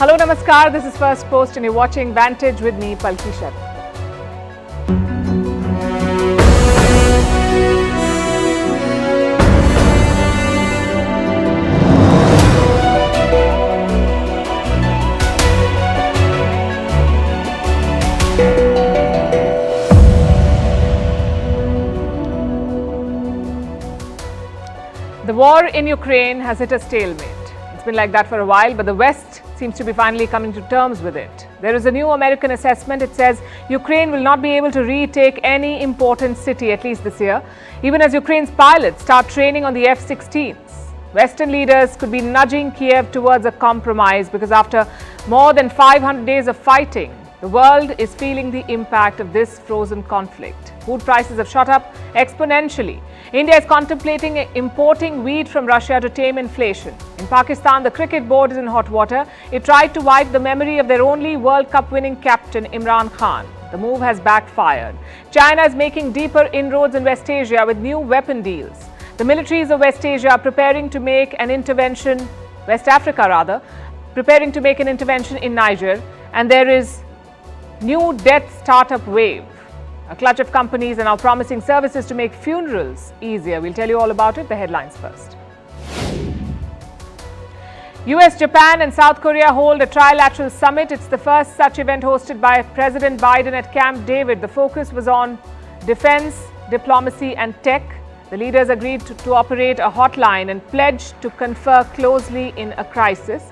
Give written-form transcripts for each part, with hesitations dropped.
Hello, Namaskar. This is Firstpost and you're watching Vantage with me, Palki Sharma. The war in Ukraine has hit a stalemate. It's been like that for a while, but the West seems to be finally coming to terms with it. There is a new American assessment. It says Ukraine will not be able to retake any important city, at least this year, even as Ukraine's pilots start training on the F-16s. Western leaders could be nudging Kyiv towards a compromise because after more than 500 days of fighting, the world is feeling the impact of this frozen conflict. Food prices have shot up exponentially. India is contemplating importing wheat from Russia to tame inflation. In Pakistan, the cricket board is in hot water. It tried to wipe the memory of their only World Cup winning captain, Imran Khan. The move has backfired. China is making deeper inroads in West Asia with new weapon deals. The militaries of West Asia are preparing to make an intervention, West Africa rather, preparing to make an intervention in Niger, and there is new death startup wave. A clutch of companies are now promising services to make funerals easier. We'll tell you all about it. The headlines first. US, Japan and South Korea hold a trilateral summit. It's the first such event hosted by President Biden at Camp David. The focus was on defense, diplomacy and tech. The leaders agreed to operate a hotline and pledged to confer closely in a crisis.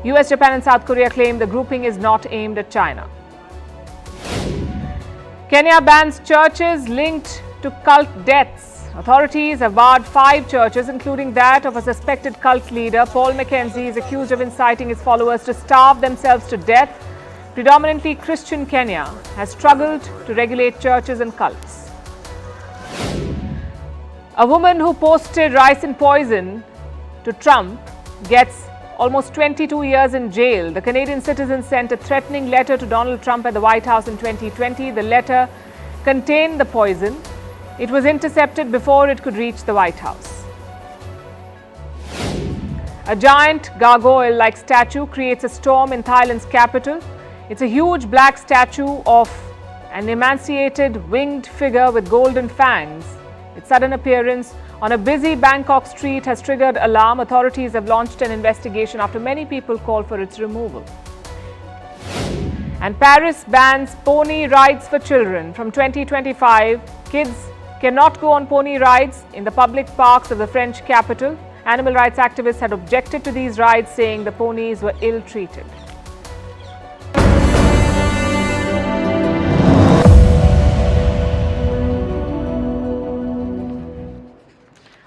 US, Japan and South Korea claim the grouping is not aimed at China. Kenya bans churches linked to cult deaths. Authorities have barred 5 churches, including that of a suspected cult leader. Paul Mackenzie is accused of inciting his followers to starve themselves to death. Predominantly Christian Kenya has struggled to regulate churches and cults. A woman who posted rice and poison to Trump gets almost 22 years in jail. The Canadian citizen sent a threatening letter to Donald Trump at the White House in 2020. The letter contained the poison. It was intercepted before it could reach the White House. A giant gargoyle-like statue creates a storm in Thailand's capital. It's a huge black statue of an emaciated winged figure with golden fangs. Its sudden appearance on a busy Bangkok street has triggered alarm. Authorities have launched an investigation after many people called for its removal. And Paris bans pony rides for children. From 2025, kids cannot go on pony rides in the public parks of the French capital. Animal rights activists had objected to these rides, saying the ponies were ill-treated.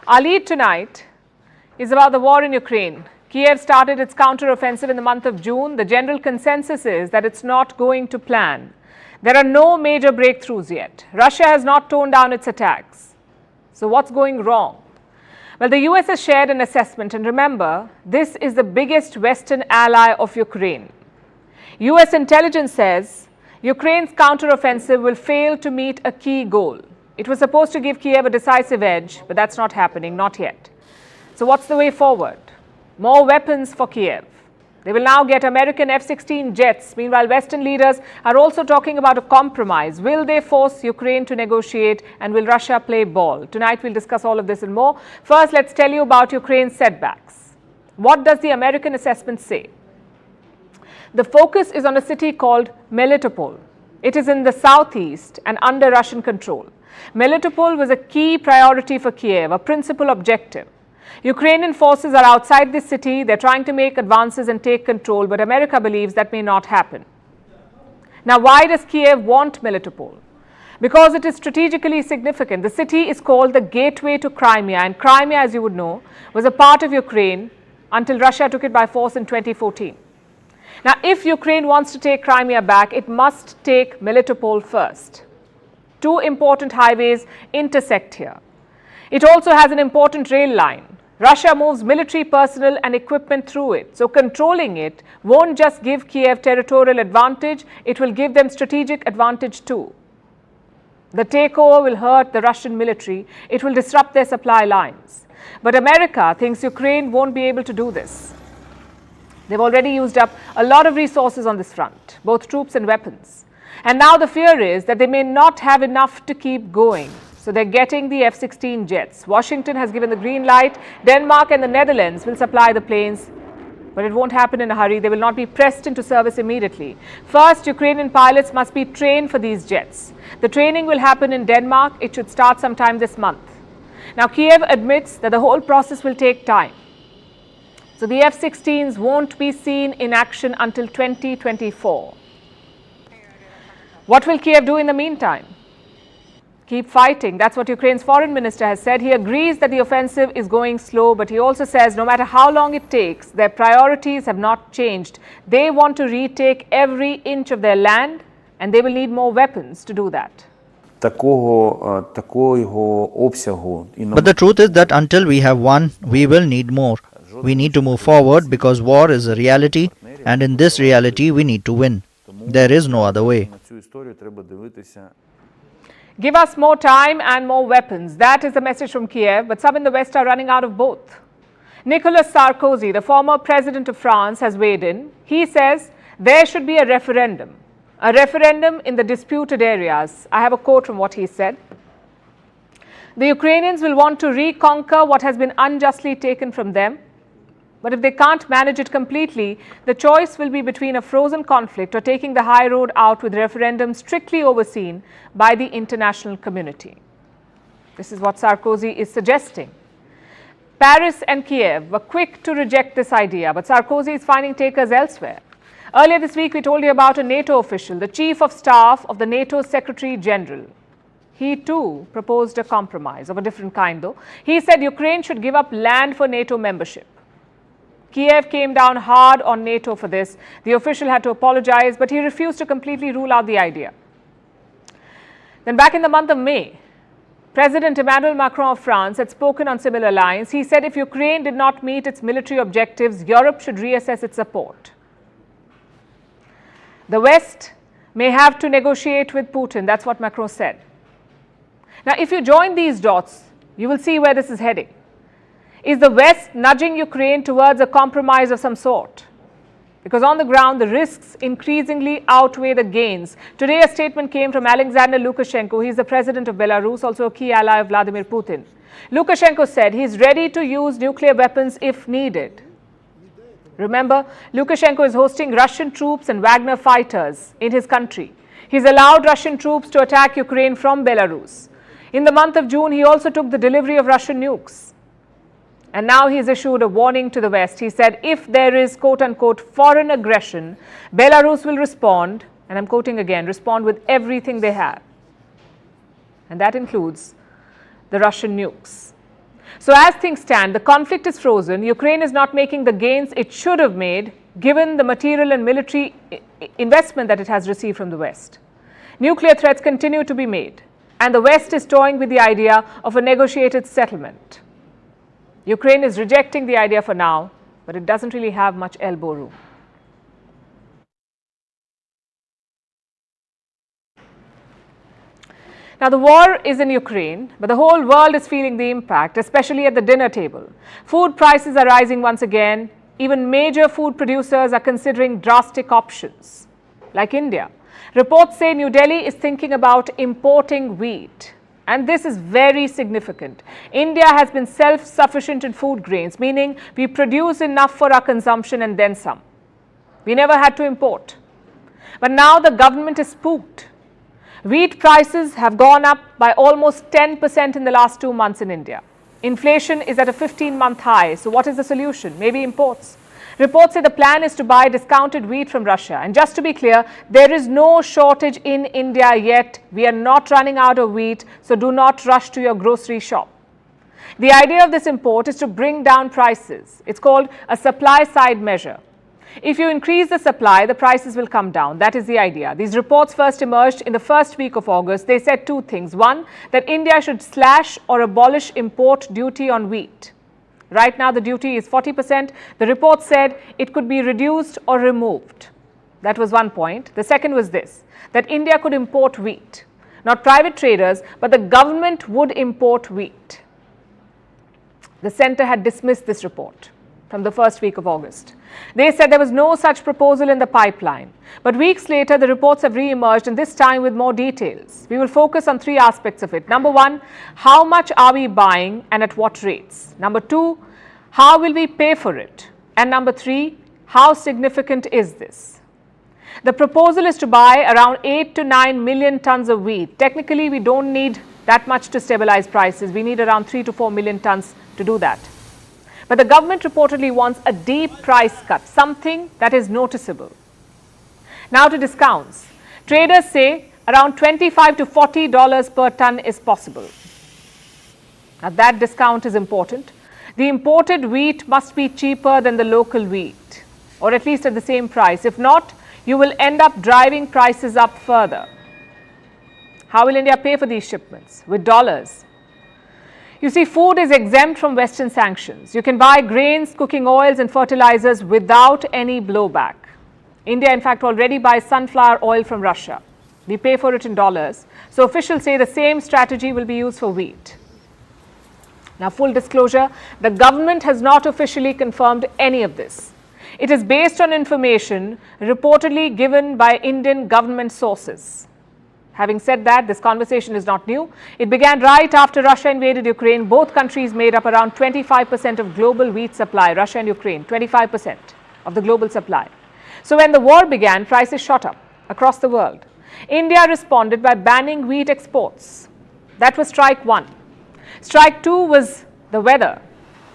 Our lead tonight is about the war in Ukraine. Kyiv started its counteroffensive in the month of June. The general consensus is that it's not going to plan. There are no major breakthroughs yet. Russia has not toned down its attacks. So what's going wrong? Well, the US has shared an assessment, and remember, this is the biggest Western ally of Ukraine. US intelligence says Ukraine's counteroffensive will fail to meet a key goal. It was supposed to give Kyiv a decisive edge, but that's not happening, not yet. So what's the way forward? More weapons for Kyiv. They will now get American F-16 jets. Meanwhile, Western leaders are also talking about a compromise. Will they force Ukraine to negotiate, and will Russia play ball? Tonight, we'll discuss all of this and more. First, let's tell you about Ukraine's setbacks. What does the American assessment say? The focus is on a city called Melitopol. It is in the southeast and under Russian control. Melitopol was a key priority for Kyiv, a principal objective. Ukrainian forces are outside this city. They're trying to make advances and take control, but America believes that may not happen. Now, why does Kyiv want Melitopol? Because it is strategically significant. The city is called the gateway to Crimea, and Crimea, as you would know, was a part of Ukraine until Russia took it by force in 2014. Now, if Ukraine wants to take Crimea back, it must take Melitopol first. 2 important highways intersect here. It also has an important rail line. Russia moves military personnel and equipment through it. So controlling it won't just give Kyiv territorial advantage, it will give them strategic advantage too. The takeover will hurt the Russian military. It will disrupt their supply lines. But America thinks Ukraine won't be able to do this. They've already used up a lot of resources on this front, both troops and weapons. And now the fear is that they may not have enough to keep going. So they're getting the F-16 jets. Washington has given the green light. Denmark and the Netherlands will supply the planes, but it won't happen in a hurry. They will not be pressed into service immediately. First, Ukrainian pilots must be trained for these jets. The training will happen in Denmark. It should start sometime this month. Now, Kyiv admits that the whole process will take time. So the F-16s won't be seen in action until 2024. What will Kyiv do in the meantime? Keep fighting. That's what Ukraine's foreign minister has said. He agrees that the offensive is going slow, but he also says no matter how long it takes, their priorities have not changed. They want to retake every inch of their land, and they will need more weapons to do that. But the truth is that until we have won, we will need more. We need to move forward because war is a reality, and in this reality we need to win. There is no other way. Give us more time and more weapons. That is the message from Kyiv, but some in the West are running out of both. Nicolas Sarkozy, the former president of France, has weighed in. He says there should be a referendum in the disputed areas. I have a quote from what he said. The Ukrainians will want to reconquer what has been unjustly taken from them. But if they can't manage it completely, the choice will be between a frozen conflict or taking the high road out with referendum strictly overseen by the international community. This is what Sarkozy is suggesting. Paris and Kyiv were quick to reject this idea, but Sarkozy is finding takers elsewhere. Earlier this week, we told you about a NATO official, the chief of staff of the NATO Secretary General. He too proposed a compromise of a different kind, though. He said Ukraine should give up land for NATO membership. Kyiv came down hard on NATO for this. The official had to apologize, but he refused to completely rule out the idea. Then back in the month of May, President Emmanuel Macron of France had spoken on similar lines. He said if Ukraine did not meet its military objectives, Europe should reassess its support. The West may have to negotiate with Putin. That's what Macron said. Now, if you join these dots, you will see where this is heading. Is the West nudging Ukraine towards a compromise of some sort? Because on the ground, the risks increasingly outweigh the gains. Today, a statement came from Alexander Lukashenko. He is the president of Belarus, also a key ally of Vladimir Putin. Lukashenko said he is ready to use nuclear weapons if needed. Remember, Lukashenko is hosting Russian troops and Wagner fighters in his country. He's allowed Russian troops to attack Ukraine from Belarus. In the month of June, he also took the delivery of Russian nukes. And now he's issued a warning to the West. He said if there is quote-unquote foreign aggression, Belarus will respond, and I'm quoting again, respond with everything they have. And that includes the Russian nukes. So as things stand, the conflict is frozen. Ukraine is not making the gains it should have made given the material and military investment that it has received from the West. Nuclear threats continue to be made, and the West is toying with the idea of a negotiated settlement. Ukraine is rejecting the idea for now, but it doesn't really have much elbow room. Now, the war is in Ukraine, but the whole world is feeling the impact, especially at the dinner table. Food prices are rising once again. Even major food producers are considering drastic options, like India. Reports say New Delhi is thinking about importing wheat. And this is very significant. India has been self-sufficient in food grains, meaning we produce enough for our consumption and then some. We never had to import. But now the government is spooked. Wheat prices have gone up by almost 10% in the last 2 months in India. Inflation is at a 15-month high. So what is the solution? Maybe imports. Reports say the plan is to buy discounted wheat from Russia. And just to be clear, there is no shortage in India yet. We are not running out of wheat, so do not rush to your grocery shop. The idea of this import is to bring down prices. It's called a supply-side measure. If you increase the supply, the prices will come down. That is the idea. These reports first emerged in the first week of August. They said two things. One, that India should slash or abolish import duty on wheat. Right now, the duty is 40%. The report said it could be reduced or removed. That was one point. The second was this, that India could import wheat. Not private traders, but the government would import wheat. The centre had dismissed this report. from the first week of August. They said there was no such proposal in the pipeline. But weeks later, the reports have re-emerged, and this time with more details. We will focus on three aspects of it. Number one, how much are we buying and at what rates? Number two, how will we pay for it? And number three, how significant is this? The proposal is to buy around 8 to 9 million tons of wheat. Technically, we don't need that much to stabilize prices. We need around 3 to 4 million tons to do that. But the government reportedly wants a deep price cut, something that is noticeable. Now to discounts. Traders say around $25 to $40 per ton is possible. Now that discount is important. The imported wheat must be cheaper than the local wheat, or at least at the same price. If not, you will end up driving prices up further. How will India pay for these shipments? With dollars. You see, food is exempt from Western sanctions. You can buy grains, cooking oils and fertilizers without any blowback. India, in fact, already buys sunflower oil from Russia. We pay for it in dollars. So officials say the same strategy will be used for wheat. Now, full disclosure, the government has not officially confirmed any of this. It is based on information reportedly given by Indian government sources. Having said that, this conversation is not new. It began right after Russia invaded Ukraine. Both countries made up around 25% of global wheat supply, Russia and Ukraine, 25% of the global supply. So when the war began, prices shot up across the world. India responded by banning wheat exports. That was strike one. Strike two was the weather.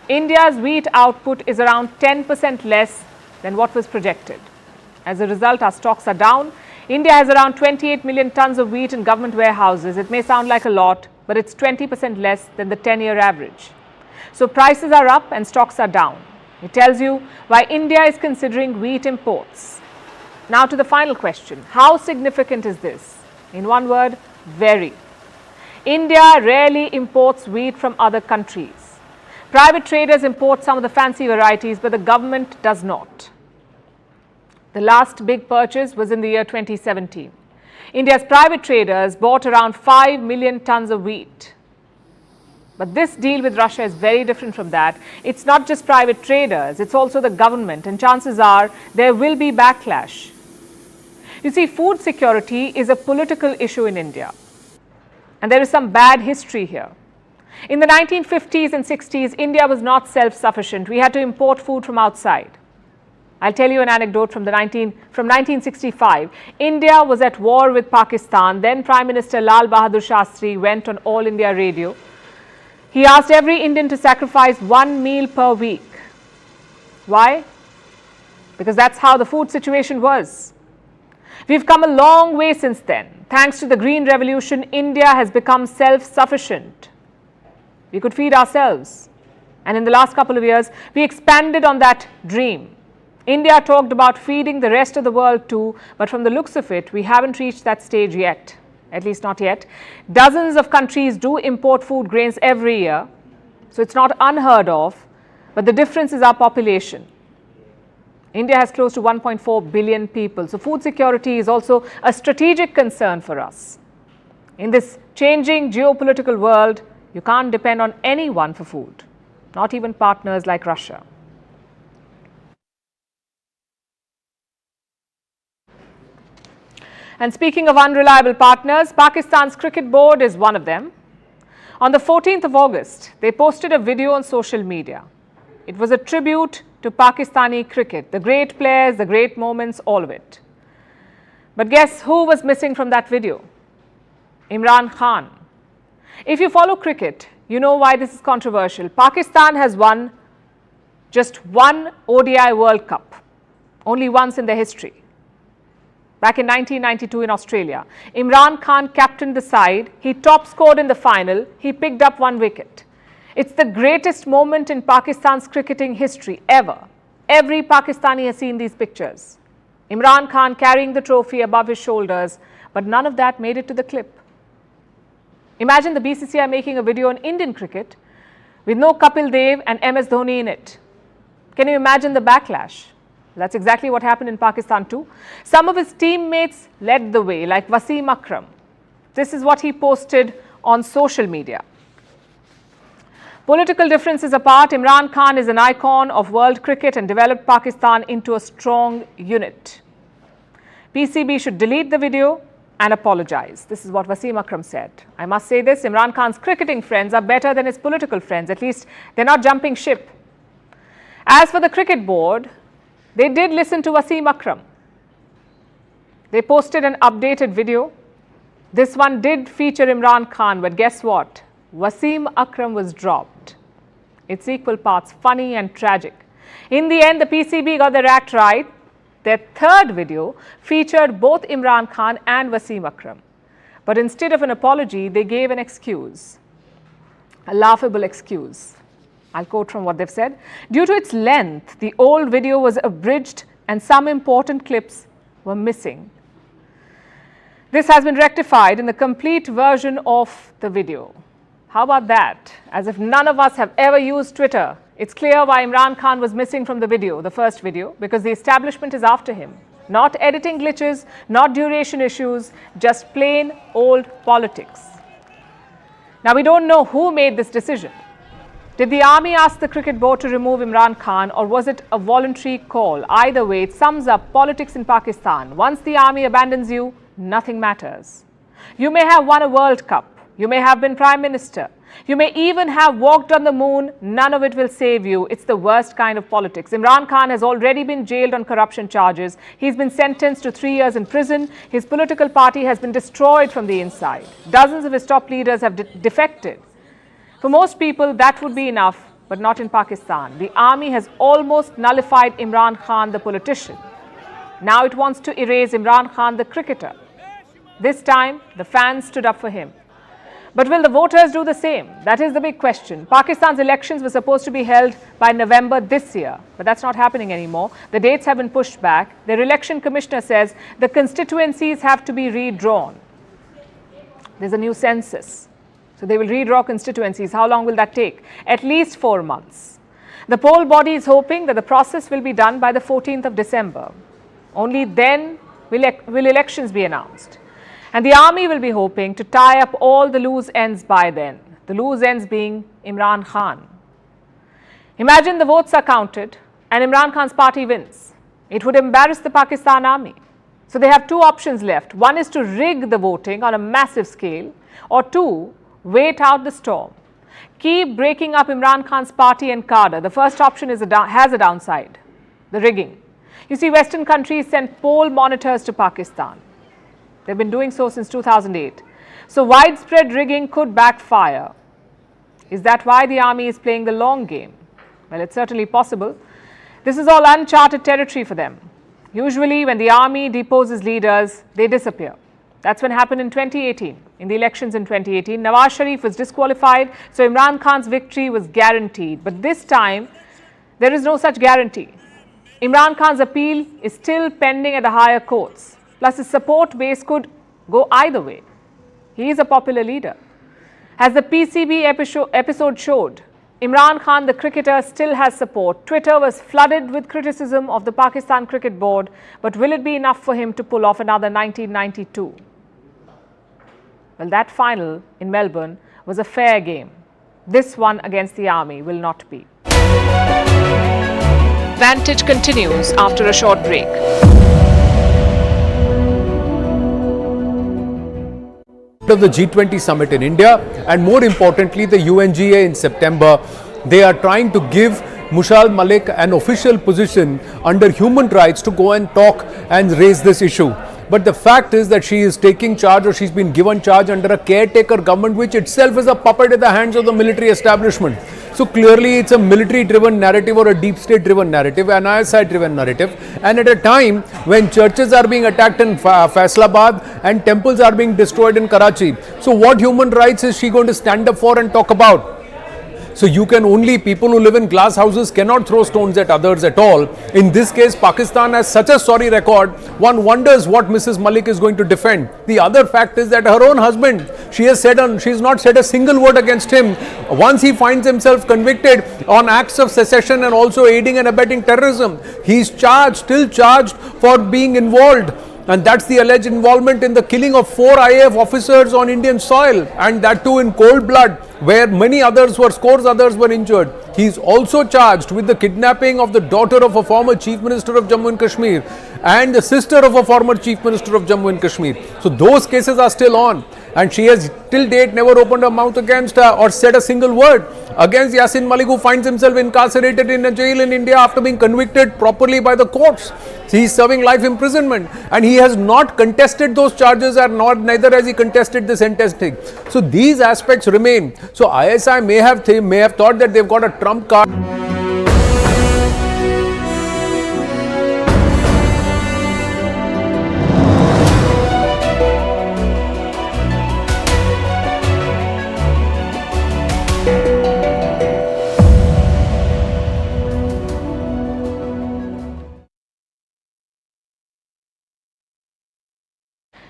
India's wheat output is around 10% less than what was projected. As a result, our stocks are down. India has around 28 million tons of wheat in government warehouses. It may sound like a lot, but it's 20% less than the 10-year average. So prices are up and stocks are down. It tells you why India is considering wheat imports. Now to the final question. How significant is this? In one word, very. India rarely imports wheat from other countries. Private traders import some of the fancy varieties, but the government does not. The last big purchase was in the year 2017. India's private traders bought around 5 million tons of wheat. But this deal with Russia is very different from that. It's not just private traders, it's also the government, and chances are there will be backlash. You see, food security is a political issue in India, and there is some bad history here. In the 1950s and 60s, India was not self-sufficient. We had to import food from outside. I'll tell you an anecdote from 1965. India was at war with Pakistan. Then Prime Minister Lal Bahadur Shastri went on All India Radio. He asked every Indian to sacrifice 1 meal per week. Why? Because that's how the food situation was. We've come a long way since then. Thanks to the Green Revolution, India has become self-sufficient. We could feed ourselves. And in the last couple of years, we expanded on that dream. India talked about feeding the rest of the world too, but from the looks of it, we haven't reached that stage yet, at least not yet. Dozens of countries do import food grains every year, so it's not unheard of, but the difference is our population. India has close to 1.4 billion people, so food security is also a strategic concern for us. In this changing geopolitical world, you can't depend on anyone for food, not even partners like Russia. And speaking of unreliable partners, Pakistan's cricket board is one of them. On the 14th of August, they posted a video on social media. It was a tribute to Pakistani cricket, the great players, the great moments, all of it. But guess who was missing from that video? Imran Khan. If you follow cricket, you know why this is controversial. Pakistan has won just one ODI World Cup, only once in their history. Back in 1992 in Australia, Imran Khan captained the side. He top scored in the final. He picked up 1 wicket. It's the greatest moment in Pakistan's cricketing history ever. Every Pakistani has seen these pictures. Imran Khan carrying the trophy above his shoulders, but none of that made it to the clip. Imagine the BCCI making a video on Indian cricket with no Kapil Dev and MS Dhoni in it. Can you imagine the backlash? That's exactly what happened in Pakistan too. Some of his teammates led the way, like Wasim Akram. This is what he posted on social media. Political differences apart, Imran Khan is an icon of world cricket and developed Pakistan into a strong unit. PCB should delete the video and apologize. This is what Wasim Akram said. I must say this, Imran Khan's cricketing friends are better than his political friends. At least they're not jumping ship. As for the cricket board, they did listen to Wasim Akram. They posted an updated video. This one did feature Imran Khan, but guess what? Wasim Akram was dropped. It's equal parts funny and tragic. In the end, the PCB got their act right. Their third video featured both Imran Khan and Wasim Akram. But instead of an apology, they gave an excuse, a laughable excuse. I'll quote from what they've said. Due to its length, the old video was abridged and some important clips were missing. This has been rectified in the complete version of the video. How about that? As if none of us have ever used Twitter. It's clear why Imran Khan was missing from the video, the first video, because the establishment is after him. Not editing glitches, not duration issues, just plain old politics. Now, we don't know who made this decision. Did the army ask the cricket board to remove Imran Khan, or was it a voluntary call? Either way, it sums up politics in Pakistan. Once the army abandons you, nothing matters. You may have won a World Cup. You may have been Prime Minister. You may even have walked on the moon. None of it will save you. It's the worst kind of politics. Imran Khan has already been jailed on corruption charges. He's been sentenced to 3 years in prison. His political party has been destroyed from the inside. Dozens of his top leaders have defected. For most people, that would be enough, but not in Pakistan. The army has almost nullified Imran Khan, the politician. Now it wants to erase Imran Khan, the cricketer. This time, the fans stood up for him. But will the voters do the same? That is the big question. Pakistan's elections were supposed to be held by November this year, but that's not happening anymore. The dates have been pushed back. Their election commissioner says the constituencies have to be redrawn. There's a new census. So they will redraw constituencies. How long will that take? At least 4 months. The poll body is hoping that the process will be done by the 14th of December. Only then will elections be announced. And the army will be hoping to tie up all the loose ends by then. The loose ends being Imran Khan. Imagine the votes are counted and Imran Khan's party wins. It would embarrass the Pakistan army. So they have two options left. One is to rig the voting on a massive scale, or two, wait out the storm. Keep breaking up Imran Khan's party and cadre. The first option has a downside, the rigging. You see, Western countries send poll monitors to Pakistan. They've been doing so since 2008. So widespread rigging could backfire. Is that why the army is playing the long game? Well, it's certainly possible. This is all uncharted territory for them. Usually when the army deposes leaders, they disappear. That's what happened in 2018. In the elections in 2018, Nawaz Sharif was disqualified, so Imran Khan's victory was guaranteed. But this time, there is no such guarantee. Imran Khan's appeal is still pending at the higher courts. Plus, his support base could go either way. He is a popular leader. As the PCB episode showed, Imran Khan, the cricketer, still has support. Twitter was flooded with criticism of the Pakistan Cricket Board, but will it be enough for him to pull off another 1992? Well, that final in Melbourne was a fair game. This one against the army will not be. Vantage continues after a short break. Of the G20 summit in India, and more importantly the UNGA in September, they are trying to give Mushal Malik an official position under human rights to go and talk and raise this issue. But the fact is that she is taking charge, or she's been given charge under a caretaker government which itself is a puppet in the hands of the military establishment. So clearly it's a military driven narrative or a deep state driven narrative, an ISI driven narrative, and at a time when churches are being attacked in Faisalabad and temples are being destroyed in Karachi. So what human rights is she going to stand up for and talk about? So you can only, people who live in glass houses cannot throw stones at others at all. In this case, Pakistan has such a sorry record, one wonders what Mrs. Malik is going to defend. The other fact is that her own husband, she has not said a single word against him. Once he finds himself convicted on acts of secession and also aiding and abetting terrorism, he is still charged for being involved and that's the alleged involvement in the killing of 4 IAF officers on Indian soil, and that too in cold blood, where scores others were injured. He is also charged with the kidnapping of the daughter of a former Chief Minister of Jammu and Kashmir and the sister of a former Chief Minister of Jammu and Kashmir. So those cases are still on, and she has till date never opened her mouth against or said a single word against Yasin Malik, who finds himself incarcerated in a jail in India after being convicted properly by the courts. He is serving life imprisonment, and he has not contested those charges, and neither has he contested the sentencing. So these aspects remain. So ISI may have thought that they've got a trump card.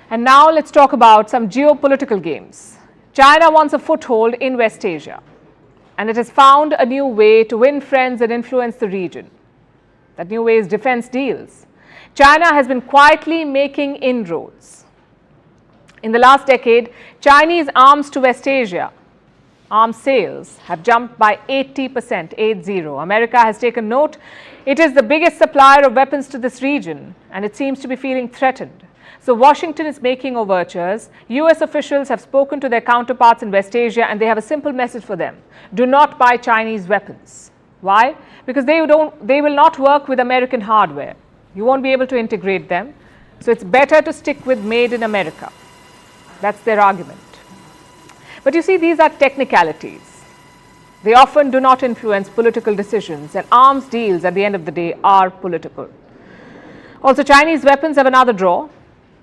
And now let's talk about some geopolitical games. China wants a foothold in West Asia, and it has found a new way to win friends and influence the region. That new way is defense deals. China has been quietly making inroads. In the last decade, Chinese arms to West Asia, arms sales, have jumped by 80%, 80. America has taken note. It is the biggest supplier of weapons to this region, and it seems to be feeling threatened. So Washington is making overtures. US officials have spoken to their counterparts in West Asia, and they have a simple message for them: do not buy Chinese weapons. Why? Because they will not work with American hardware. You won't be able to integrate them. So it's better to stick with made in America. That's their argument. But you see, these are technicalities. They often do not influence political decisions, and arms deals at the end of the day are political. Also, Chinese weapons have another draw: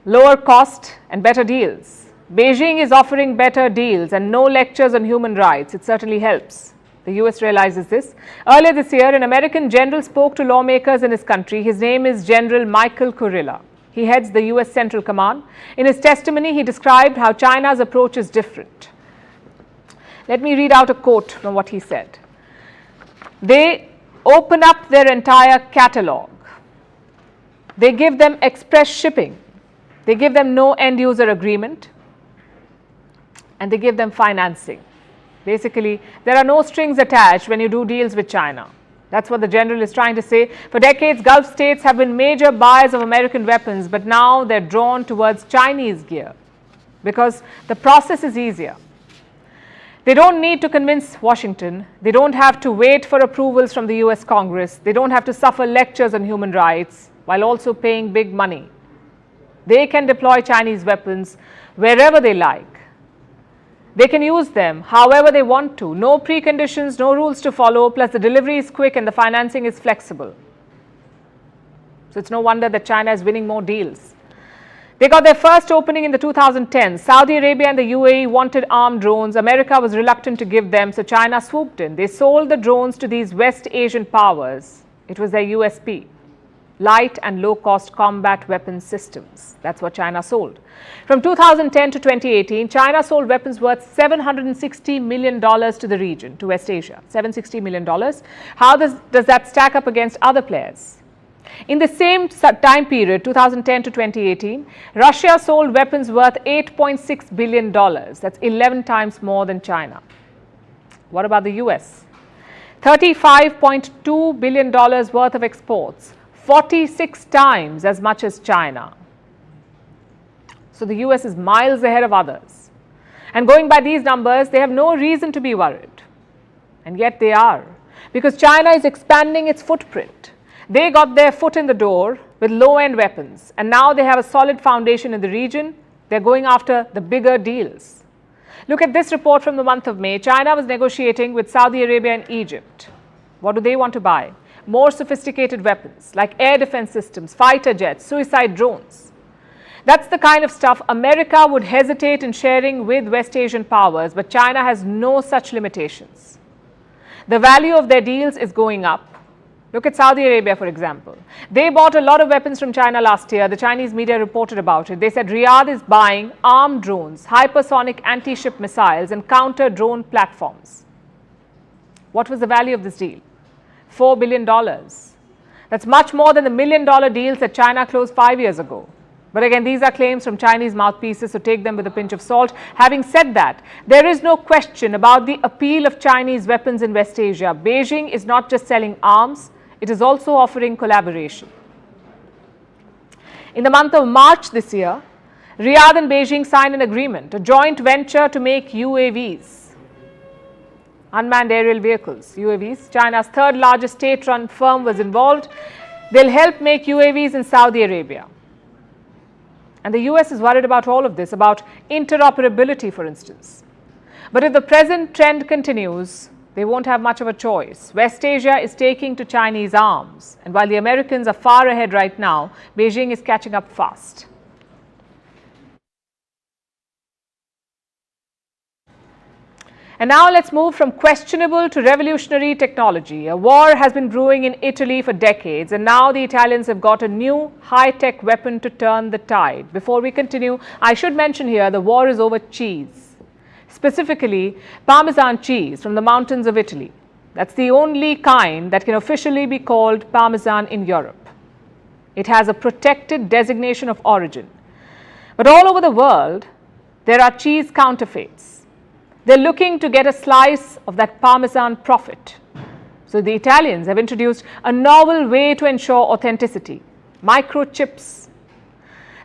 lower cost and better deals. Beijing is offering better deals and no lectures on human rights. It certainly helps. The US realizes this. Earlier this year, an American general spoke to lawmakers in his country. His name is General Michael Kurilla. He heads the US Central Command. In his testimony, he described how China's approach is different. Let me read out a quote from what he said. They open up their entire catalog. They give them express shipping. They give them no end-user agreement, and they give them financing. Basically, there are no strings attached when you do deals with China. That's what the general is trying to say. For decades, Gulf states have been major buyers of American weapons, but now they're drawn towards Chinese gear because the process is easier. They don't need to convince Washington. They don't have to wait for approvals from the US Congress. They don't have to suffer lectures on human rights while also paying big money. They can deploy Chinese weapons wherever they like. They can use them however they want to. No preconditions, no rules to follow, plus the delivery is quick and the financing is flexible. So it's no wonder that China is winning more deals. They got their first opening in the 2010s. Saudi Arabia and the UAE wanted armed drones. America was reluctant to give them, so China swooped in. They sold the drones to these West Asian powers. It was their USP. Light and low-cost combat weapons systems. That's what China sold. From 2010 to 2018, China sold weapons worth $760 million to the region, to West Asia. $760 million. How does that stack up against other players? In the same time period, 2010 to 2018, Russia sold weapons worth $8.6 billion. That's 11 times more than China. What about the US? $35.2 billion worth of exports. 46 times as much as China. So the US is miles ahead of others. And going by these numbers, they have no reason to be worried. And yet they are. Because China is expanding its footprint. They got their foot in the door with low-end weapons. And now they have a solid foundation in the region. They're going after the bigger deals. Look at this report from the month of May. China was negotiating with Saudi Arabia and Egypt. What do they want to buy? More sophisticated weapons like air defense systems, fighter jets, suicide drones. That's the kind of stuff America would hesitate in sharing with West Asian powers, but China has no such limitations. The value of their deals is going up. Look at Saudi Arabia, for example. They bought a lot of weapons from China last year. The Chinese media reported about it. They said Riyadh is buying armed drones, hypersonic anti-ship missiles, and counter-drone platforms. What was the value of this deal? $4 billion. That's much more than the $1 million deals that China closed 5 years ago. But again, these are claims from Chinese mouthpieces, so take them with a pinch of salt. Having said that, there is no question about the appeal of Chinese weapons in West Asia. Beijing is not just selling arms, it is also offering collaboration. In the month of March this year, Riyadh and Beijing signed an agreement, a joint venture to make UAVs, unmanned aerial vehicles, UAVs. China's third largest state-run firm was involved. They'll help make UAVs in Saudi Arabia. And the US is worried about all of this, about interoperability, for instance. But if the present trend continues, they won't have much of a choice. West Asia is taking to Chinese arms, and while the Americans are far ahead right now, Beijing is catching up fast. And now let's move from questionable to revolutionary technology. A war has been brewing in Italy for decades, and now the Italians have got a new high-tech weapon to turn the tide. Before we continue, I should mention here the war is over cheese, specifically Parmesan cheese from the mountains of Italy. That's the only kind that can officially be called Parmesan in Europe. It has a protected designation of origin. But all over the world, there are cheese counterfeits. They're looking to get a slice of that Parmesan profit. So the Italians have introduced a novel way to ensure authenticity: microchips.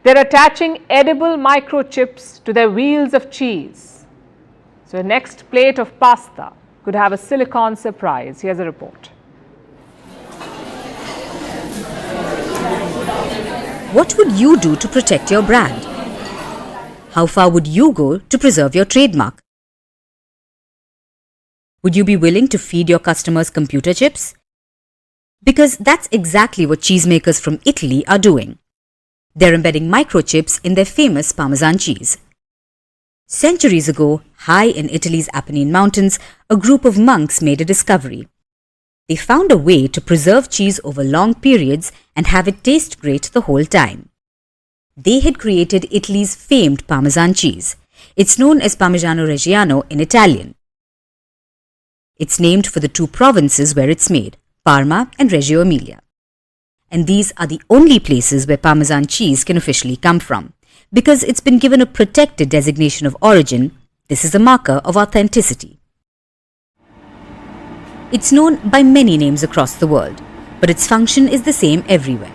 They're attaching edible microchips to their wheels of cheese. So the next plate of pasta could have a silicone surprise. Here's a report. What would you do to protect your brand? How far would you go to preserve your trademark? Would you be willing to feed your customers computer chips? Because that's exactly what cheesemakers from Italy are doing. They're embedding microchips in their famous Parmesan cheese. Centuries ago, high in Italy's Apennine Mountains, a group of monks made a discovery. They found a way to preserve cheese over long periods and have it taste great the whole time. They had created Italy's famed Parmesan cheese. It's known as Parmigiano Reggiano in Italian. It's named for the two provinces where it's made, Parma and Reggio Emilia. And these are the only places where Parmesan cheese can officially come from. Because it's been given a protected designation of origin, this is a marker of authenticity. It's known by many names across the world, but its function is the same everywhere.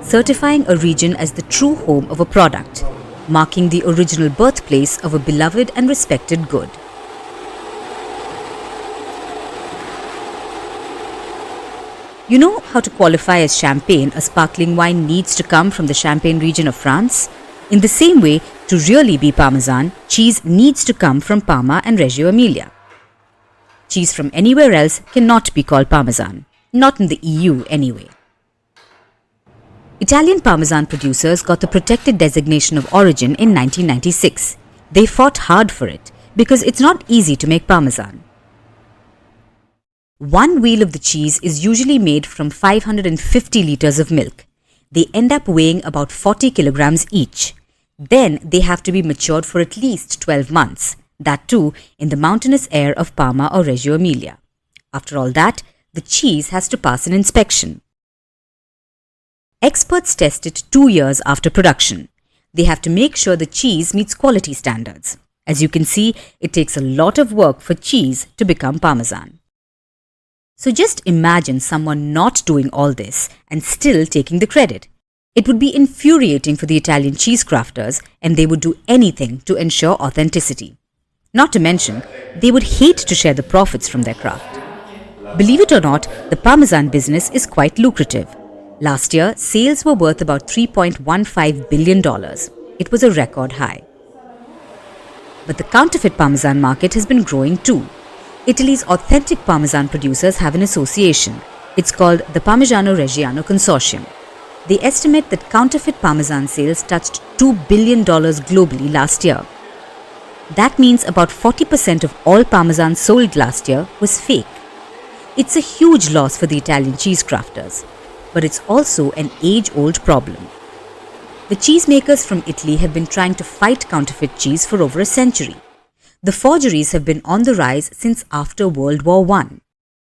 Certifying a region as the true home of a product, marking the original birthplace of a beloved and respected good. You know how to qualify as champagne a sparkling wine needs to come from the Champagne region of France? In the same way, to really be Parmesan, cheese needs to come from Parma and Reggio Emilia. Cheese from anywhere else cannot be called Parmesan, not in the EU anyway. Italian Parmesan producers got the protected designation of origin in 1996. They fought hard for it because it's not easy to make Parmesan. One wheel of the cheese is usually made from 550 liters of milk. They end up weighing about 40 kilograms each. Then they have to be matured for at least 12 months. That too in the mountainous air of Parma or Reggio Emilia. After all that, the cheese has to pass an inspection. Experts test it 2 years after production. They have to make sure the cheese meets quality standards. As you can see, it takes a lot of work for cheese to become Parmesan. So just imagine someone not doing all this and still taking the credit. It would be infuriating for the Italian cheese crafters, and they would do anything to ensure authenticity. Not to mention, they would hate to share the profits from their craft. Believe it or not, the Parmesan business is quite lucrative. Last year, sales were worth about $3.15 billion. It was a record high. But the counterfeit Parmesan market has been growing too. Italy's authentic Parmesan producers have an association. It's called the Parmigiano Reggiano Consortium. They estimate that counterfeit Parmesan sales touched $2 billion globally last year. That means about 40% of all Parmesan sold last year was fake. It's a huge loss for the Italian cheese crafters, but it's also an age-old problem. The cheesemakers from Italy have been trying to fight counterfeit cheese for over a century. The forgeries have been on the rise since after World War I.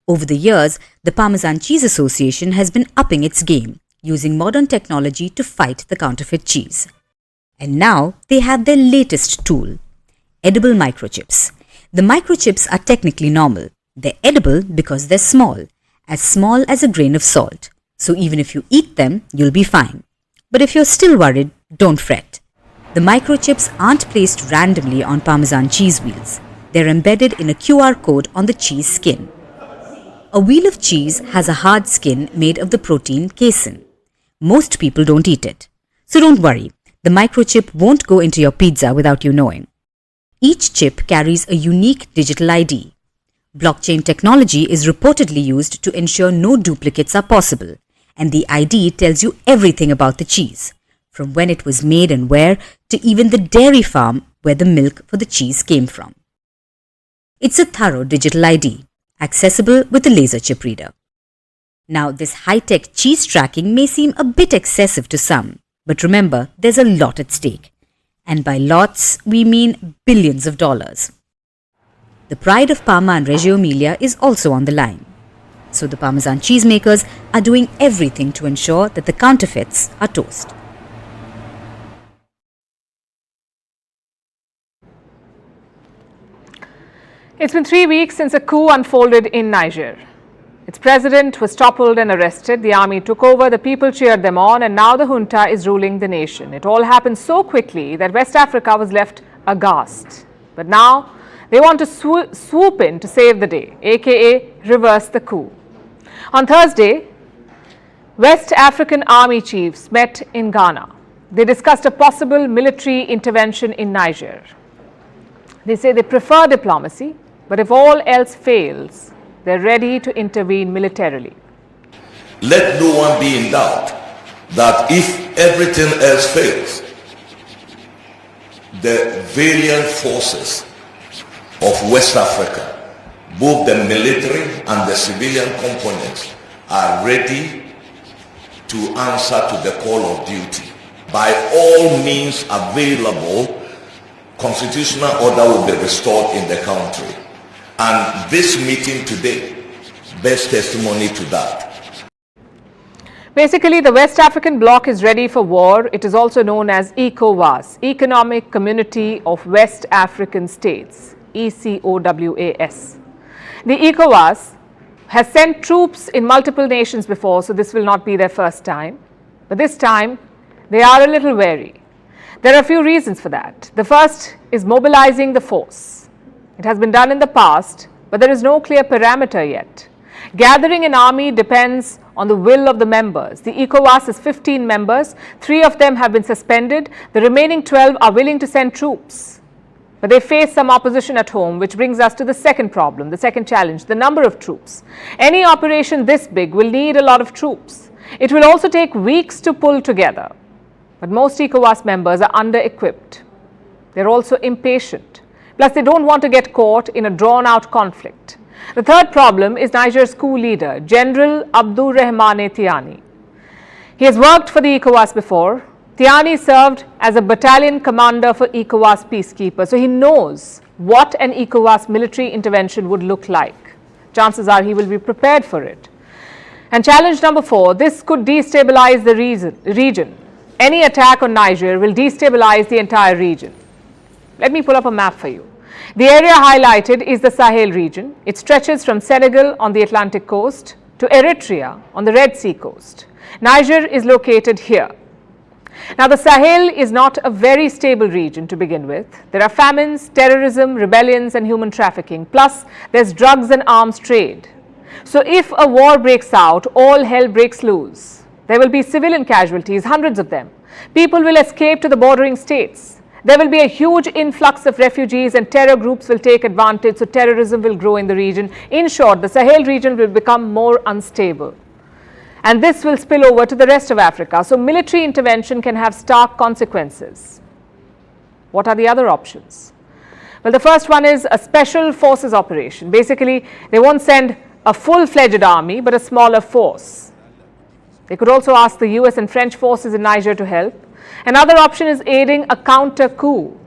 Over the years, the Parmesan Cheese Association has been upping its game, using modern technology to fight the counterfeit cheese. And now they have their latest tool, edible microchips. The microchips are technically normal. They're edible because they're small as a grain of salt. So even if you eat them, you'll be fine. But if you're still worried, don't fret. The microchips aren't placed randomly on Parmesan cheese wheels. They're embedded in a QR code on the cheese skin. A wheel of cheese has a hard skin made of the protein casein. Most people don't eat it. So don't worry, the microchip won't go into your pizza without you knowing. Each chip carries a unique digital ID. Blockchain technology is reportedly used to ensure no duplicates are possible, and the ID tells you everything about the cheese, from when it was made and where, to even the dairy farm where the milk for the cheese came from. It's a thorough digital ID, accessible with a laser chip reader. Now, this high-tech cheese tracking may seem a bit excessive to some, but remember, there's a lot at stake. And by lots, we mean billions of dollars. The pride of Parma and Reggio Emilia is also on the line. So the Parmesan cheesemakers are doing everything to ensure that the counterfeits are toast. It's been 3 weeks since a coup unfolded in Niger. Its president was toppled and arrested, the army took over, the people cheered them on, and now the junta is ruling the nation. It all happened so quickly that West Africa was left aghast. But now they want to swoop in to save the day, aka reverse the coup. On Thursday, West African army chiefs met in Ghana. They discussed a possible military intervention in Niger. They say they prefer diplomacy, but if all else fails, they're ready to intervene militarily. Let no one be in doubt that if everything else fails, the valiant forces of West Africa, both the military and the civilian components, are ready to answer to the call of duty. By all means available, constitutional order will be restored in the country. And this meeting today bears testimony to that. Basically, the West African bloc is ready for war. It is also known as ECOWAS, Economic Community of West African States, ECOWAS. The ECOWAS has sent troops in multiple nations before, so this will not be their first time. But this time, they are a little wary. There are a few reasons for that. The first is mobilizing the force. It has been done in the past, but there is no clear parameter yet. Gathering an army depends on the will of the members. The ECOWAS has 15 members. 3 of them have been suspended. The remaining 12 are willing to send troops. But they face some opposition at home, which brings us to the second problem, the second challenge, the number of troops. Any operation this big will need a lot of troops. It will also take weeks to pull together. But most ECOWAS members are under-equipped. They're also impatient. Plus, they don't want to get caught in a drawn-out conflict. The third problem is Niger's coup leader, General Abdurrahmane Tiani. He has worked for the ECOWAS before. Tiani served as a battalion commander for ECOWAS peacekeepers, so he knows what an ECOWAS military intervention would look like. Chances are he will be prepared for it. And challenge number 4, this could destabilize the region. Any attack on Niger will destabilize the entire region. Let me pull up a map for you. The area highlighted is the Sahel region. It stretches from Senegal on the Atlantic coast to Eritrea on the Red Sea coast. Niger is located here. Now, the Sahel is not a very stable region to begin with. There are famines, terrorism, rebellions, and human trafficking. Plus, there's drugs and arms trade. So, if a war breaks out, all hell breaks loose. There will be civilian casualties, hundreds of them. People will escape to the bordering states. There will be a huge influx of refugees and terror groups will take advantage, so terrorism will grow in the region. In short, the Sahel region will become more unstable. And this will spill over to the rest of Africa. So military intervention can have stark consequences. What are the other options? Well, the first one is a special forces operation. Basically, they won't send a full-fledged army, but a smaller force. They could also ask the US and French forces in Niger to help. Another option is aiding a counter-coup.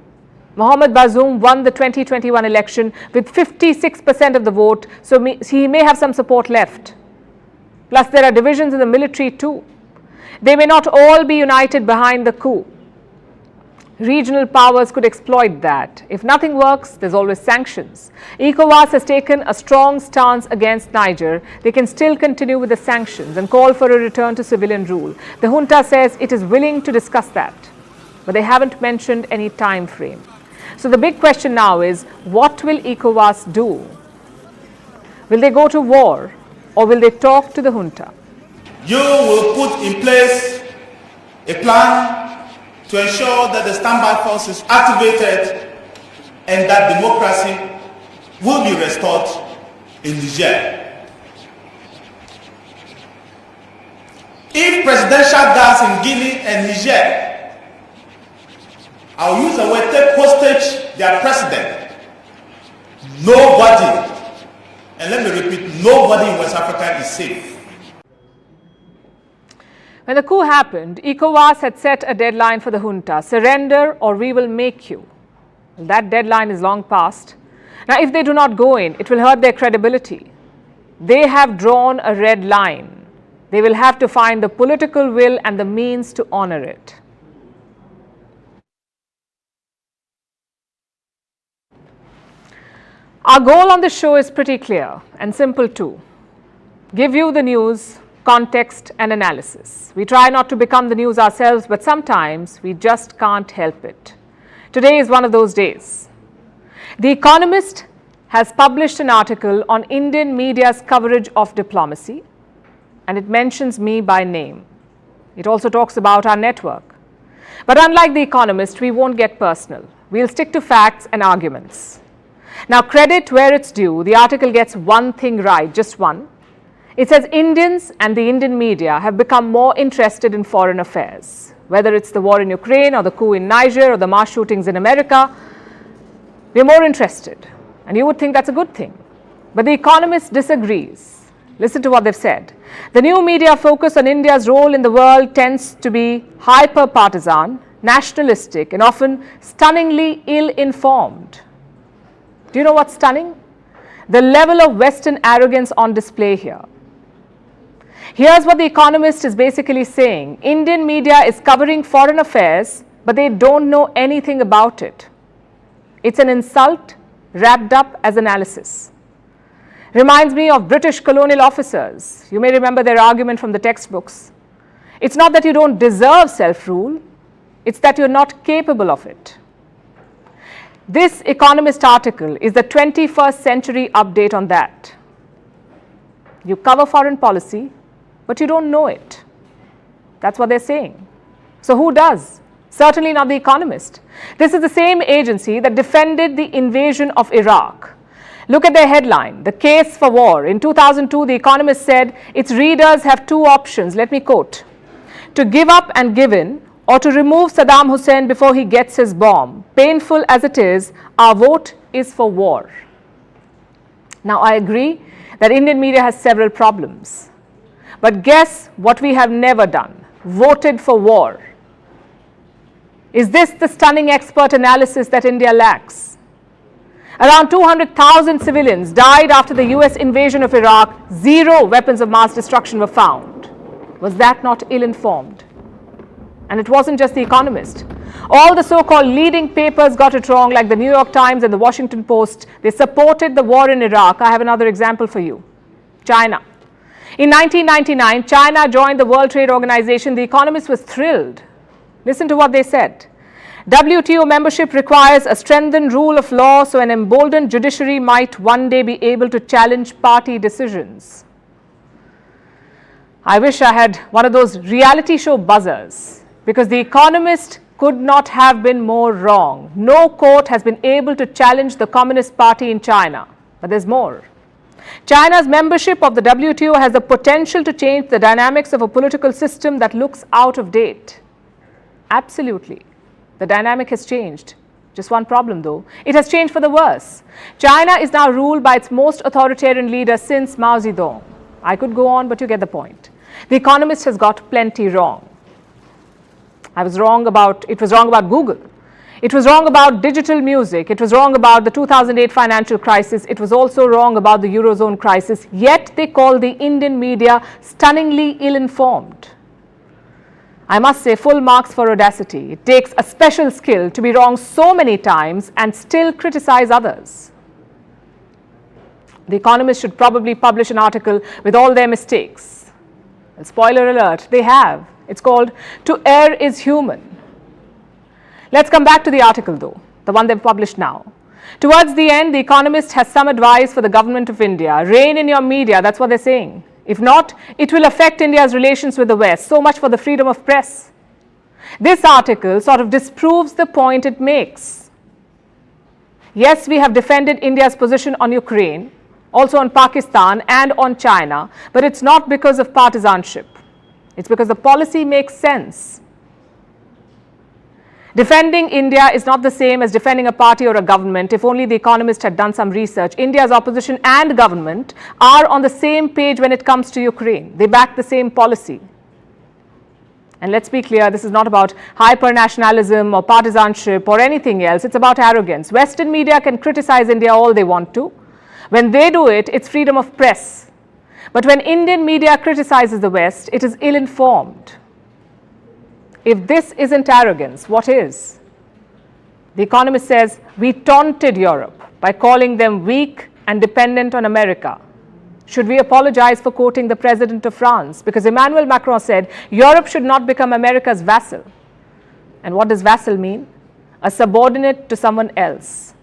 Mohamed Bazoum won the 2021 election with 56% of the vote, so he may have some support left. Plus, there are divisions in the military too. They may not all be united behind the coup. Regional powers could exploit that. If nothing works, there's always sanctions. ECOWAS has taken a strong stance against Niger. They can still continue with the sanctions and call for a return to civilian rule. The junta says it is willing to discuss that, but they haven't mentioned any time frame. So the big question now is, what will ECOWAS do? Will they go to war, or will they talk to the junta? You will put in place a plan to ensure that the standby force is activated and that democracy will be restored in Niger. If presidential guards in Guinea and Niger, I'll use the word, take hostage their president, nobody, and let me repeat, nobody in West Africa is safe. When the coup happened, ECOWAS had set a deadline for the junta: surrender or we will make you. Well, that deadline is long past. Now, if they do not go in, it will hurt their credibility. They have drawn a red line. They will have to find the political will and the means to honor it. Our goal on the show is pretty clear and simple too. Give you the news, context and analysis. We try not to become the news ourselves, but sometimes we just can't help it. Today is one of those days. The Economist has published an article on Indian media's coverage of diplomacy, and it mentions me by name. It also talks about our network. But unlike The Economist, we won't get personal. We'll stick to facts and arguments. Now, credit where it's due, the article gets one thing right, just one. It says Indians and the Indian media have become more interested in foreign affairs. Whether it's the war in Ukraine or the coup in Niger or the mass shootings in America, we're more interested. And you would think that's a good thing. But The Economist disagrees. Listen to what they've said. The new media focus on India's role in the world tends to be hyper-partisan, nationalistic, and often stunningly ill-informed. Do you know what's stunning? The level of Western arrogance on display here. Here's what The Economist is basically saying. Indian media is covering foreign affairs, but they don't know anything about it. It's an insult wrapped up as analysis. Reminds me of British colonial officers. You may remember their argument from the textbooks. It's not that you don't deserve self-rule, it's that you're not capable of it. This Economist article is the 21st century update on that. You cover foreign policy, but you don't know it. That's what they're saying. So who does? Certainly not The Economist. This is the same agency that defended the invasion of Iraq. Look at their headline, The Case for War. In 2002, The Economist said its readers have two options. Let me quote: to give up and give in, or to remove Saddam Hussein before he gets his bomb. Painful as it is, our vote is for war. Now, I agree that Indian media has several problems. But guess what we have never done? Voted for war. Is this the stunning expert analysis that India lacks? Around 200,000 civilians died after the US invasion of Iraq. 0 weapons of mass destruction were found. Was that not ill-informed? And it wasn't just The Economist. All the so-called leading papers got it wrong, like the New York Times and the Washington Post. They supported the war in Iraq. I have another example for you. China. In 1999, China joined the World Trade Organization. The Economist was thrilled. Listen to what they said. WTO membership requires a strengthened rule of law so an emboldened judiciary might one day be able to challenge party decisions. I wish I had one of those reality show buzzers, because The Economist could not have been more wrong. No court has been able to challenge the Communist Party in China. But there's more. China's membership of the WTO has the potential to change the dynamics of a political system that looks out of date. Absolutely. The dynamic has changed. Just one problem though. It has changed for the worse. China is now ruled by its most authoritarian leader since Mao Zedong. I could go on, but you get the point. The Economist has got plenty wrong. It was wrong about Google. It was wrong about digital music. It was wrong about the 2008 financial crisis. It was also wrong about the Eurozone crisis. Yet they call the Indian media stunningly ill-informed. I must say, full marks for audacity. It takes a special skill to be wrong so many times and still criticize others. The Economist should probably publish an article with all their mistakes. Well, spoiler alert, they have. It's called "To Err is Human." Let's come back to the article though, the one they've published now. Towards the end, The Economist has some advice for the government of India. Rein in your media, that's what they're saying. If not, it will affect India's relations with the West. So much for the freedom of press. This article sort of disproves the point it makes. Yes, we have defended India's position on Ukraine, also on Pakistan and on China, but it's not because of partisanship. It's because the policy makes sense. Defending India is not the same as defending a party or a government. If only The Economist had done some research. India's opposition and government are on the same page when it comes to Ukraine. They back the same policy. And let's be clear, this is not about hyper-nationalism or partisanship or anything else. It's about arrogance. Western media can criticize India all they want to. When they do it, it's freedom of press. But when Indian media criticizes the West, it is ill-informed. If this isn't arrogance, what is? The Economist says, we taunted Europe by calling them weak and dependent on America. Should we apologize for quoting the President of France? Because Emmanuel Macron said, Europe should not become America's vassal. And what does vassal mean? A subordinate to someone else.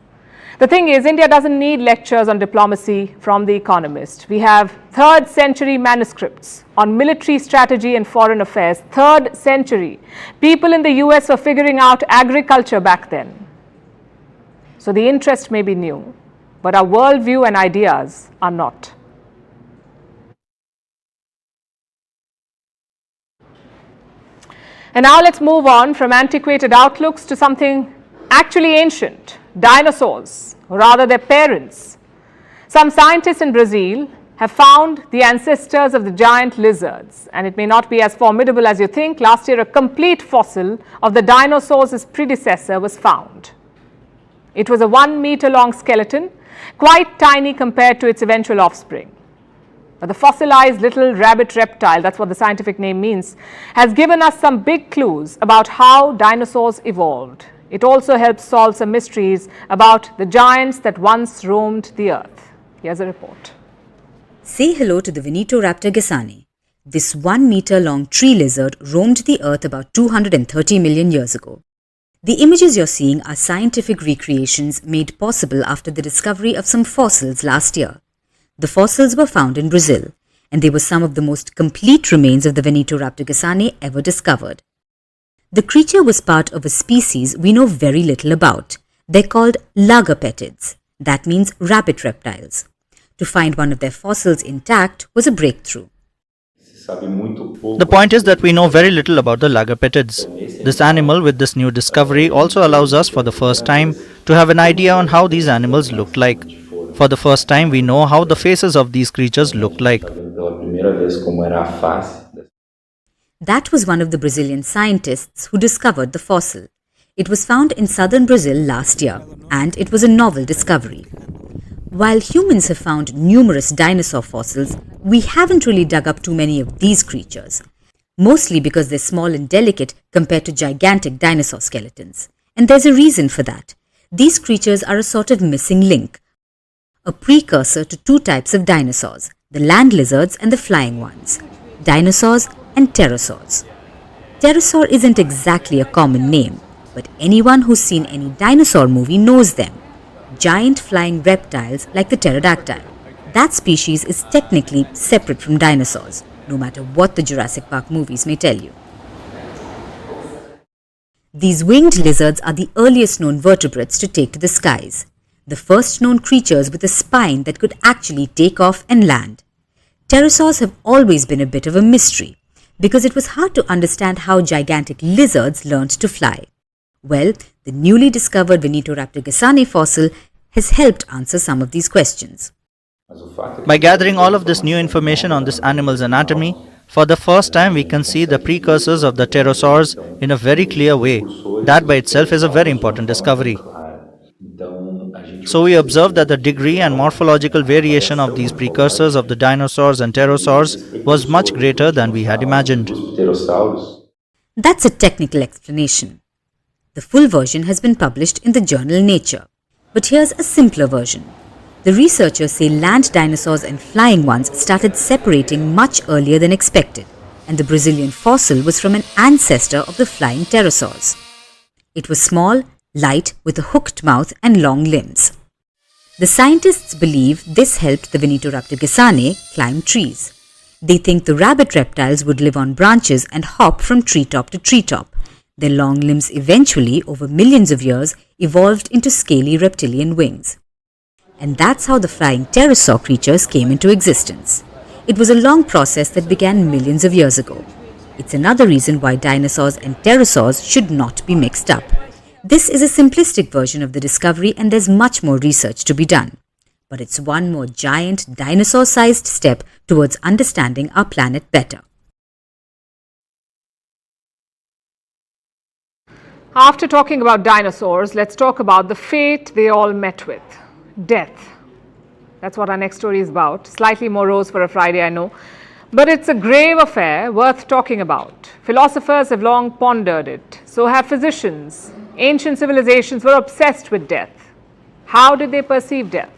The thing is, India doesn't need lectures on diplomacy from The Economist. We have 3rd century manuscripts on military strategy and foreign affairs. 3rd century. People in the US were figuring out agriculture back then. So the interest may be new, but our worldview and ideas are not. And now let's move on from antiquated outlooks to something actually ancient. Dinosaurs, or rather their parents. Some scientists in Brazil have found the ancestors of the giant lizards, and it may not be as formidable as you think. Last year, a complete fossil of the dinosaur's predecessor was found. It was a 1 meter long skeleton, quite tiny compared to its eventual offspring. But the fossilized little rabbit reptile, that's what the scientific name means, has given us some big clues about how dinosaurs evolved. It also helps solve some mysteries about the giants that once roamed the earth. Here's a report. Say hello to the Venturoraptor gesani. This 1 meter long tree lizard roamed the earth about 230 million years ago. The images you're seeing are scientific recreations made possible after the discovery of some fossils last year. The fossils were found in Brazil, and they were some of the most complete remains of the Venturoraptor gesani ever discovered. The creature was part of a species we know very little about. They're called lagopetids. That means rabbit reptiles. To find one of their fossils intact was a breakthrough. The point is that we know very little about the lagopetids. This animal with this new discovery also allows us for the first time to have an idea on how these animals looked like. For the first time we know how the faces of these creatures looked like. That was one of the Brazilian scientists who discovered the fossil. It was found in southern Brazil last year, and it was a novel discovery. While humans have found numerous dinosaur fossils, we haven't really dug up too many of these creatures, mostly because they're small and delicate compared to gigantic dinosaur skeletons. And there's a reason for that. These creatures are a sort of missing link, a precursor to 2 types of dinosaurs, the land lizards and the flying ones, dinosaurs and pterosaurs. Pterosaur isn't exactly a common name, but anyone who's seen any dinosaur movie knows them. Giant flying reptiles like the pterodactyl. That species is technically separate from dinosaurs, no matter what the Jurassic Park movies may tell you. These winged lizards are the earliest known vertebrates to take to the skies, the first known creatures with a spine that could actually take off and land. Pterosaurs have always been a bit of a mystery, because it was hard to understand how gigantic lizards learned to fly. Well, the newly discovered Venturoraptor gesani fossil has helped answer some of these questions. By gathering all of this new information on this animal's anatomy, for the first time we can see the precursors of the pterosaurs in a very clear way. That by itself is a very important discovery. So we observed that the degree and morphological variation of these precursors of the dinosaurs and pterosaurs was much greater than we had imagined. That's a technical explanation. The full version has been published in the journal Nature. But here's a simpler version. The researchers say land dinosaurs and flying ones started separating much earlier than expected, and the Brazilian fossil was from an ancestor of the flying pterosaurs. It was small, light, with a hooked mouth and long limbs. The scientists believe this helped the Venetoraptor gesane climb trees. They think the rabbit reptiles would live on branches and hop from treetop to treetop. Their long limbs eventually, over millions of years, evolved into scaly reptilian wings. And that's how the flying pterosaur creatures came into existence. It was a long process that began millions of years ago. It's another reason why dinosaurs and pterosaurs should not be mixed up. This is a simplistic version of the discovery, and there's much more research to be done. But it's one more giant dinosaur-sized step towards understanding our planet better. After talking about dinosaurs, let's talk about the fate they all met with. Death. That's what our next story is about. Slightly morose for a Friday, I know. But it's a grave affair worth talking about. Philosophers have long pondered it. So have physicians. Ancient civilizations were obsessed with death. How did they perceive death?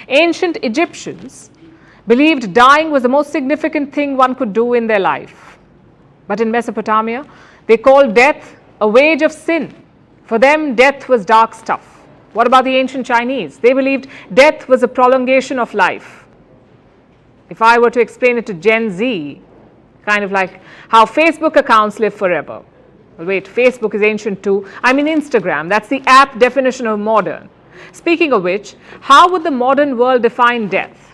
Ancient Egyptians believed dying was the most significant thing one could do in their life. But in Mesopotamia, they called death a wage of sin. For them, death was dark stuff. What about the ancient Chinese? They believed death was a prolongation of life. If I were to explain it to Gen Z, kind of like how Facebook accounts live forever. Well, wait, Facebook is ancient too. I mean Instagram, that's the app definition of modern. Speaking of which, how would the modern world define death?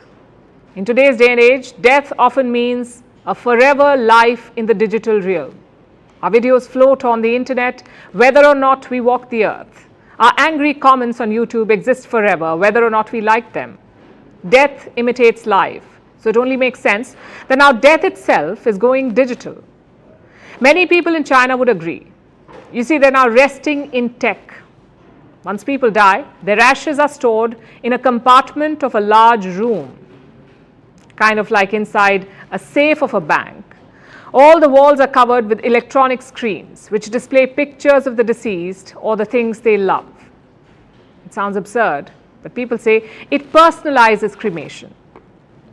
In today's day and age, death often means a forever life in the digital realm. Our videos float on the internet whether or not we walk the earth. Our angry comments on YouTube exist forever whether or not we like them. Death imitates life, so it only makes sense that now death itself is going digital. Many people in China would agree. You see, they're now resting in tech. Once people die, their ashes are stored in a compartment of a large room, kind of like inside a safe of a bank. All the walls are covered with electronic screens which display pictures of the deceased or the things they love. It sounds absurd, but people say it personalizes cremation.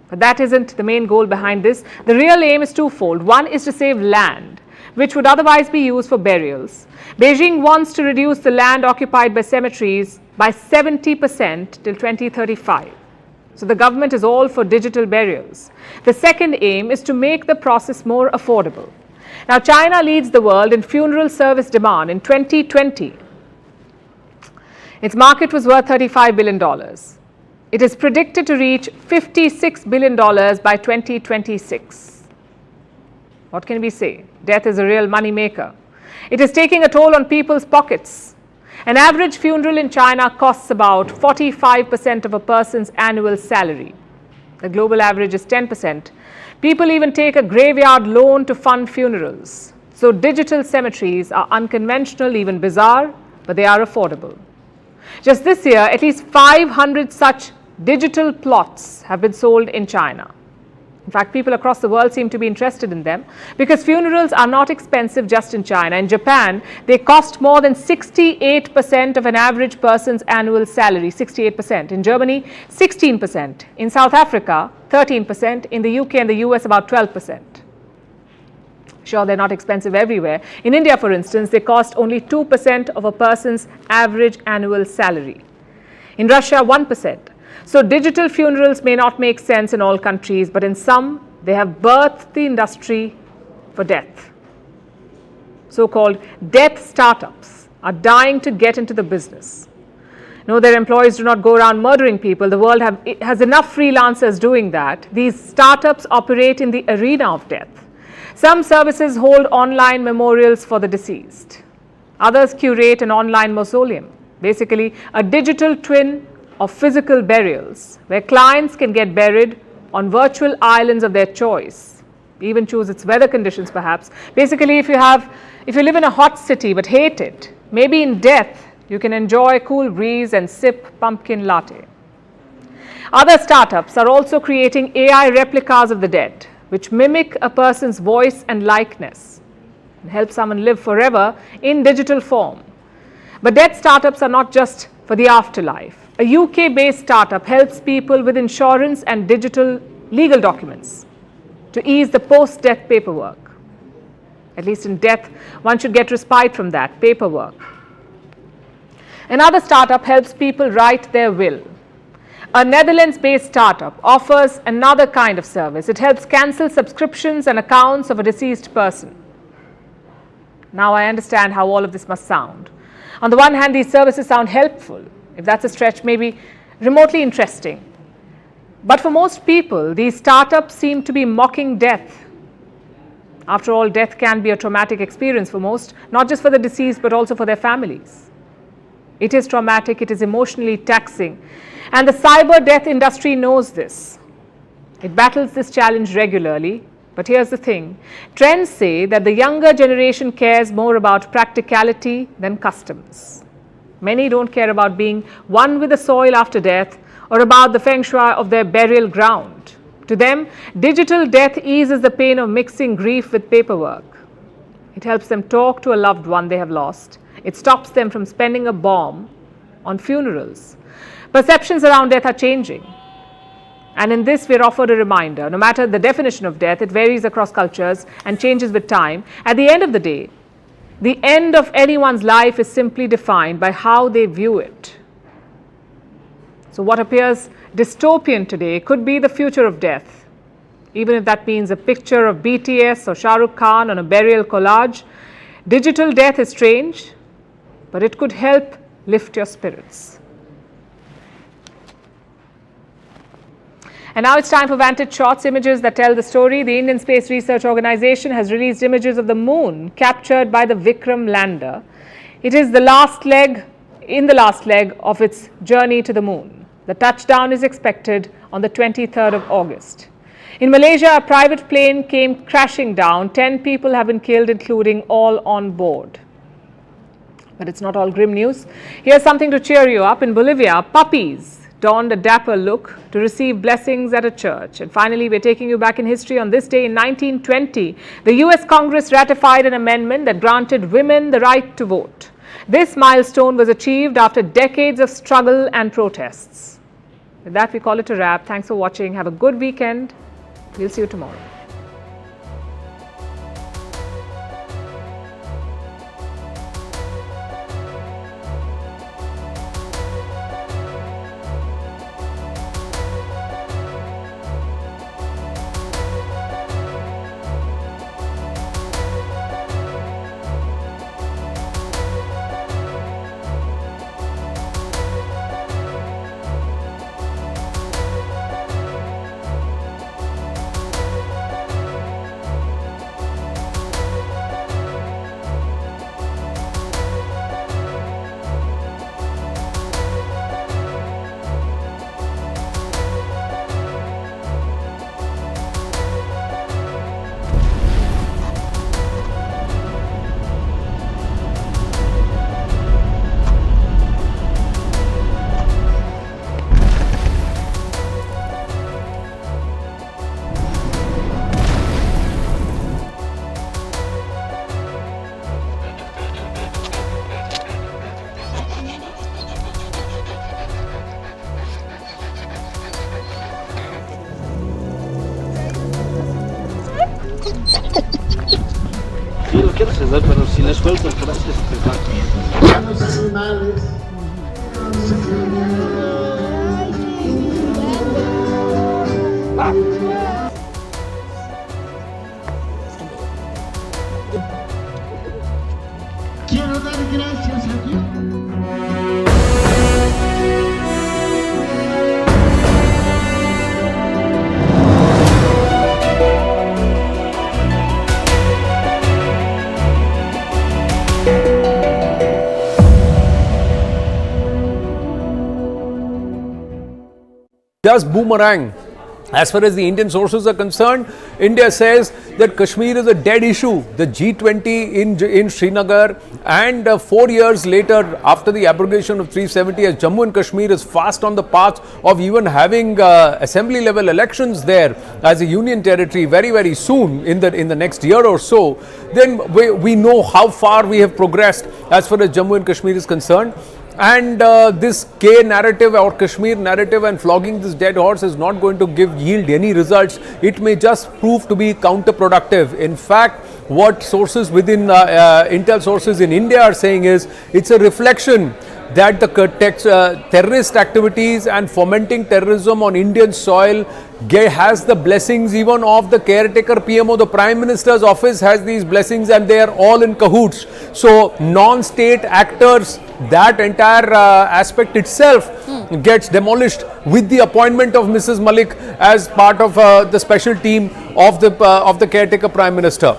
But that isn't the main goal behind this. The real aim is twofold. One is to save land, which would otherwise be used for burials. Beijing wants to reduce the land occupied by cemeteries by 70% till 2035. So the government is all for digital burials. The second aim is to make the process more affordable. Now, China leads the world in funeral service demand. In 2020, its market was worth $35 billion. It is predicted to reach $56 billion by 2026. What can we say? Death is a real money maker. It is taking a toll on people's pockets. An average funeral in China costs about 45% of a person's annual salary. The global average is 10%. People even take a graveyard loan to fund funerals. So digital cemeteries are unconventional, even bizarre, but they are affordable. Just this year, at least 500 such digital plots have been sold in China. In fact, people across the world seem to be interested in them because funerals are not expensive just in China. In Japan, they cost more than 68% of an average person's annual salary, 68%. In Germany, 16%. In South Africa, 13%. In the UK and the US, about 12%. Sure, they're not expensive everywhere. In India, for instance, they cost only 2% of a person's average annual salary. In Russia, 1%. So digital funerals may not make sense in all countries, but in some, they have birthed the industry for death. So-called death startups are dying to get into the business. No, their employees do not go around murdering people. The world has enough freelancers doing that. These startups operate in the arena of death. Some services hold online memorials for the deceased. Others curate an online mausoleum, basically a digital twin of physical burials, where clients can get buried on virtual islands of their choice, even choose its weather conditions perhaps. Basically, if you live in a hot city but hate it, maybe in death you can enjoy a cool breeze and sip pumpkin latte. Other startups are also creating AI replicas of the dead, which mimic a person's voice and likeness. and help someone live forever in digital form. But death startups are not just for the afterlife. A UK-based startup helps people with insurance and digital legal documents to ease the post-death paperwork. At least in death, one should get respite from that paperwork. Another startup helps people write their will. A Netherlands-based startup offers another kind of service. It helps cancel subscriptions and accounts of a deceased person. Now I understand how all of this must sound. On the one hand, these services sound helpful. If that's a stretch, maybe remotely interesting. But for most people, these startups seem to be mocking death. After all, death can be a traumatic experience for most, not just for the deceased, but also for their families. It is traumatic, it is emotionally taxing, and the cyber death industry knows this. It battles this challenge regularly, but here's the thing. Trends say that the younger generation cares more about practicality than customs. Many don't care about being one with the soil after death or about the feng shui of their burial ground. To them, digital death eases the pain of mixing grief with paperwork. It helps them talk to a loved one they have lost. It stops them from spending a bomb on funerals. Perceptions around death are changing. And in this, we're offered a reminder. No matter the definition of death, it varies across cultures and changes with time. At the end of the day, the end of anyone's life is simply defined by how they view it. So what appears dystopian today could be the future of death. Even if that means a picture of BTS or Shah Rukh Khan on a burial collage, digital death is strange, but it could help lift your spirits. And now it's time for Vantage Shots, images that tell the story. The Indian Space Research Organization has released images of the moon captured by the Vikram lander. It is the last leg of its journey to the moon. The touchdown is expected on the 23rd of August. In Malaysia, a private plane came crashing down. 10 people have been killed, including all on board. But it's not all grim news. Here's something to cheer you up. In Bolivia, puppies donned a dapper look to receive blessings at a church. And finally, we're taking you back in history. On this day in 1920, the US Congress ratified an amendment that granted women the right to vote. This milestone was achieved after decades of struggle and protests. With that, we call it a wrap. Thanks for watching. Have a good weekend. We'll see you tomorrow. Sí, lo quiero ceder, pero si les suelto, gracias. Los animales. Quiero dar gracias a Dios. Just boomerang As far as the Indian sources are concerned, India says that Kashmir is a dead issue. The G20 in Srinagar and 4 years later, after the abrogation of 370, as Jammu and Kashmir is fast on the path of even having assembly level elections there as a union territory very, very soon in the next year or so, then we know how far we have progressed as far as Jammu and Kashmir is concerned. And this K narrative or Kashmir narrative and flogging this dead horse is not going to yield any results. It may just prove to be counterproductive. In fact, what sources within intel sources in India are saying is it's a reflection that the terrorist activities and fomenting terrorism on Indian soil has the blessings even of the caretaker PMO. The Prime Minister's office has these blessings and they are all in cahoots. So non-state actors, that entire aspect itself gets demolished with the appointment of Mrs. Malik as part of the special team of the caretaker Prime Minister.